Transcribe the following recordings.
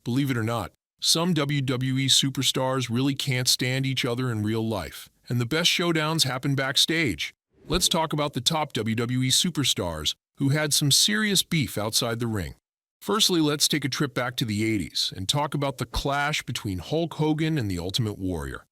Believe it or not, some WWE superstars really can't stand each other in real life, and the best showdowns happen backstage. Let's talk about the top WWE superstars who had some serious beef outside the ring. Firstly, let's take a trip back to the 80s and talk about the clash between Hulk Hogan and the Ultimate Warrior.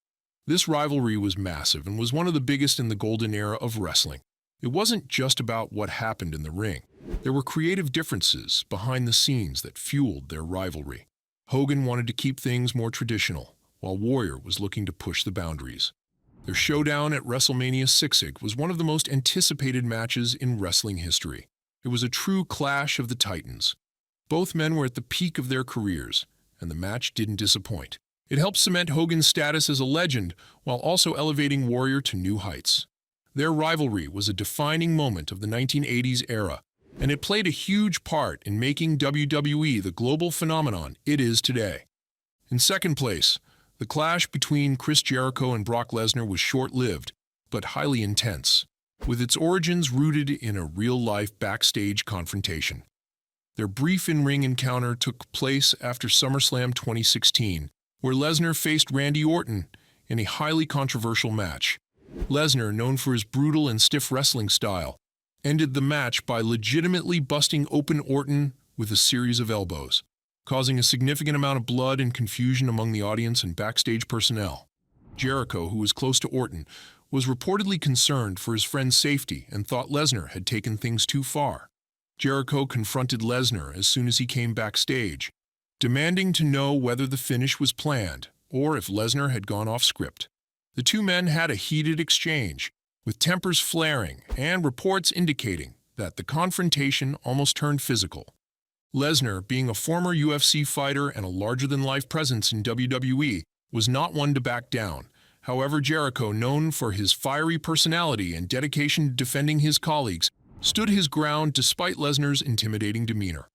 This rivalry was massive and was one of the biggest in the golden era of wrestling. It wasn't just about what happened in the ring. There were creative differences behind the scenes that fueled their rivalry. Hogan wanted to keep things more traditional, while Warrior was looking to push the boundaries. Their showdown at WrestleMania 6 was one of the most anticipated matches in wrestling history. It was a true clash of the titans. Both men were at the peak of their careers, and the match didn't disappoint. It helped cement Hogan's status as a legend while also elevating Warrior to new heights. Their rivalry was a defining moment of the 1980s era, and it played a huge part in making WWE the global phenomenon it is today. In second place, the clash between Chris Jericho and Brock Lesnar was short-lived, but highly intense, with its origins rooted in a real-life backstage confrontation. Their brief in-ring encounter took place after SummerSlam 2016, where Lesnar faced Randy Orton in a highly controversial match. Lesnar, known for his brutal and stiff wrestling style, ended the match by legitimately busting open Orton with a series of elbows, causing a significant amount of blood and confusion among the audience and backstage personnel. Jericho, who was close to Orton, was reportedly concerned for his friend's safety and thought Lesnar had taken things too far. Jericho confronted Lesnar as soon as he came backstage, demanding to know whether the finish was planned or if Lesnar had gone off script. The two men had a heated exchange, with tempers flaring and reports indicating that the confrontation almost turned physical. Lesnar, being a former UFC fighter and a larger-than-life presence in WWE, was not one to back down. However, Jericho, known for his fiery personality and dedication to defending his colleagues, stood his ground despite Lesnar's intimidating demeanor.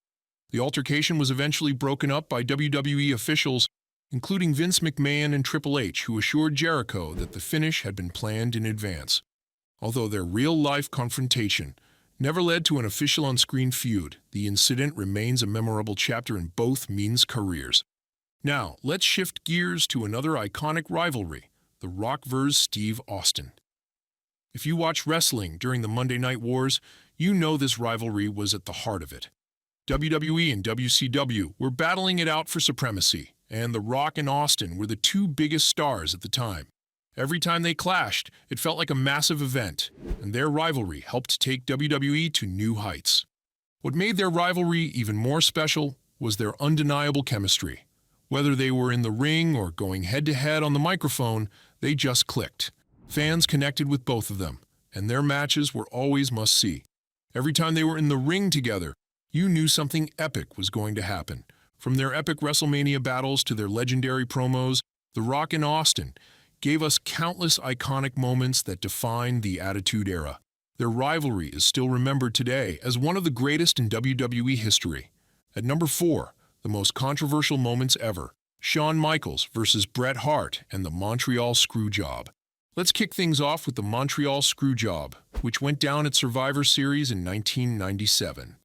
The altercation was eventually broken up by WWE officials, including Vince McMahon and Triple H, who assured Jericho that the finish had been planned in advance. Although their real-life confrontation never led to an official on-screen feud, the incident remains a memorable chapter in both men's careers. Now, let's shift gears to another iconic rivalry, The Rock vs. Steve Austin. If you watch wrestling during the Monday Night Wars, you know this rivalry was at the heart of it. WWE and WCW were battling it out for supremacy, and The Rock and Austin were the two biggest stars at the time. Every time they clashed, it felt like a massive event, and their rivalry helped take WWE to new heights. What made their rivalry even more special was their undeniable chemistry. Whether they were in the ring or going head-to-head on the microphone, they just clicked. Fans connected with both of them, and their matches were always must-see. Every time they were in the ring together, you knew something epic was going to happen. From their epic WrestleMania battles to their legendary promos, The Rock and Austin gave us countless iconic moments that defined the Attitude Era. Their rivalry is still remembered today as one of the greatest in WWE history. At number 4, the most controversial moments ever, Shawn Michaels versus Bret Hart and the Montreal Screwjob. Let's kick things off with the Montreal Screwjob, which went down at Survivor Series in 1997.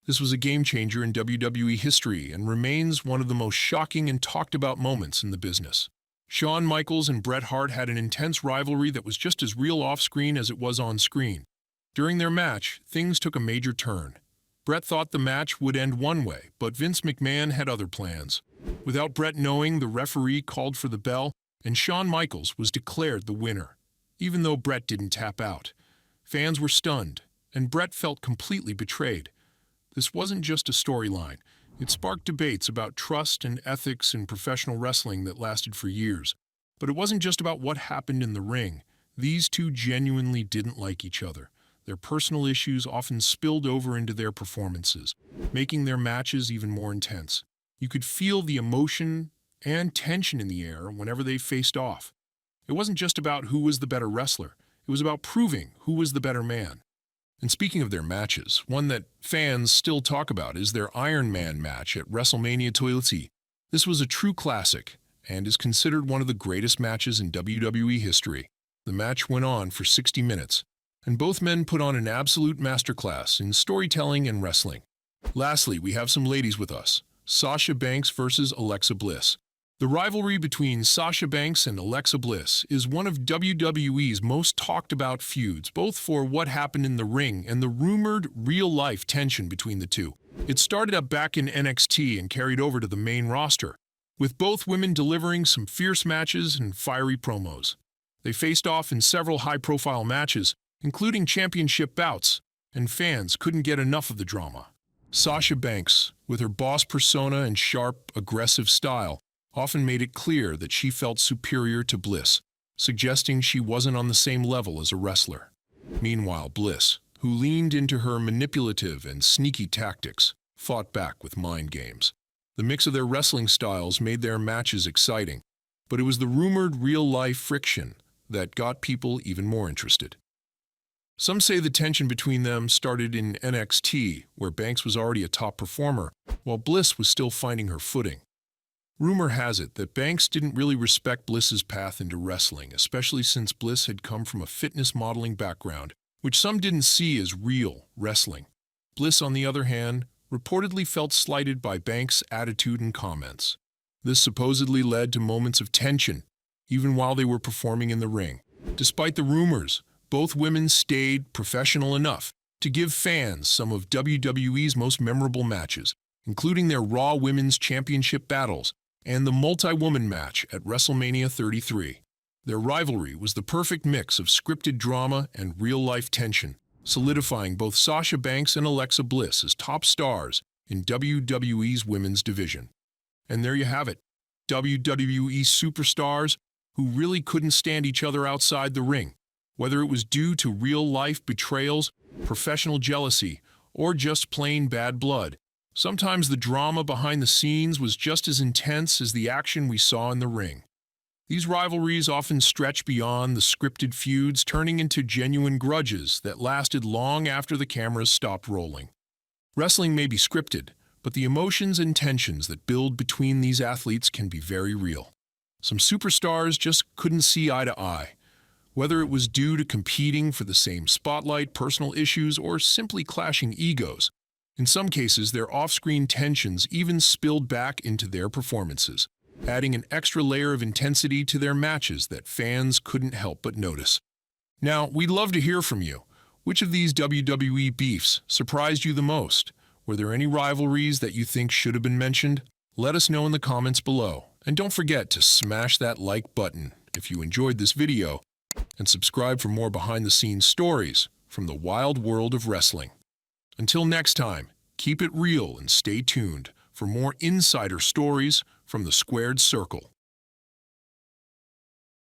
This was a game-changer in WWE history and remains one of the most shocking and talked-about moments in the business. Shawn Michaels and Bret Hart had an intense rivalry that was just as real off-screen as it was on-screen. During their match, things took a major turn. Bret thought the match would end one way, but Vince McMahon had other plans. Without Bret knowing, the referee called for the bell, and Shawn Michaels was declared the winner. Even though Bret didn't tap out, fans were stunned, and Bret felt completely betrayed. This wasn't just a storyline. It sparked debates about trust and ethics in professional wrestling that lasted for years. But it wasn't just about what happened in the ring. These two genuinely didn't like each other. Their personal issues often spilled over into their performances, making their matches even more intense. You could feel the emotion and tension in the air whenever they faced off. It wasn't just about who was the better wrestler. It was about proving who was the better man. And speaking of their matches, one that fans still talk about is their Iron Man match at WrestleMania 20. This was a true classic and is considered one of the greatest matches in WWE history. The match went on for 60 minutes, and both men put on an absolute masterclass in storytelling and wrestling. Lastly, we have some ladies with us. Sasha Banks versus Alexa Bliss. The rivalry between Sasha Banks and Alexa Bliss is one of WWE's most talked about feuds, both for what happened in the ring and the rumored real-life tension between the two. It started up back in NXT and carried over to the main roster, with both women delivering some fierce matches and fiery promos. They faced off in several high-profile matches, including championship bouts, and fans couldn't get enough of the drama. Sasha Banks, with her boss persona and sharp, aggressive style, often made it clear that she felt superior to Bliss, suggesting she wasn't on the same level as a wrestler. Meanwhile, Bliss, who leaned into her manipulative and sneaky tactics, fought back with mind games. The mix of their wrestling styles made their matches exciting, but it was the rumored real-life friction that got people even more interested. Some say the tension between them started in NXT, where Banks was already a top performer, while Bliss was still finding her footing. Rumor has it that Banks didn't really respect Bliss's path into wrestling, especially since Bliss had come from a fitness modeling background, which some didn't see as real wrestling. Bliss, on the other hand, reportedly felt slighted by Banks' attitude and comments. This supposedly led to moments of tension, even while they were performing in the ring. Despite the rumors, both women stayed professional enough to give fans some of WWE's most memorable matches, including their Raw Women's Championship battles and the multi-woman match at WrestleMania 33. Their rivalry was the perfect mix of scripted drama and real-life tension, solidifying both Sasha Banks and Alexa Bliss as top stars in WWE's women's division. And there you have it, WWE superstars who really couldn't stand each other outside the ring. Whether it was due to real-life betrayals, professional jealousy, or just plain bad blood, sometimes the drama behind the scenes was just as intense as the action we saw in the ring. These rivalries often stretch beyond the scripted feuds, turning into genuine grudges that lasted long after the cameras stopped rolling. Wrestling may be scripted, but the emotions and tensions that build between these athletes can be very real. Some superstars just couldn't see eye to eye. Whether it was due to competing for the same spotlight, personal issues, or simply clashing egos, in some cases their off-screen tensions even spilled back into their performances, adding an extra layer of intensity to their matches that fans couldn't help but notice. Now, we'd love to hear from you. Which of these WWE beefs surprised you the most? Were there any rivalries that you think should have been mentioned? Let us know in the comments below. And don't forget to smash that like button if you enjoyed this video, and subscribe for more behind-the-scenes stories from the wild world of wrestling. Until next time, keep it real and stay tuned for more insider stories from the Squared Circle.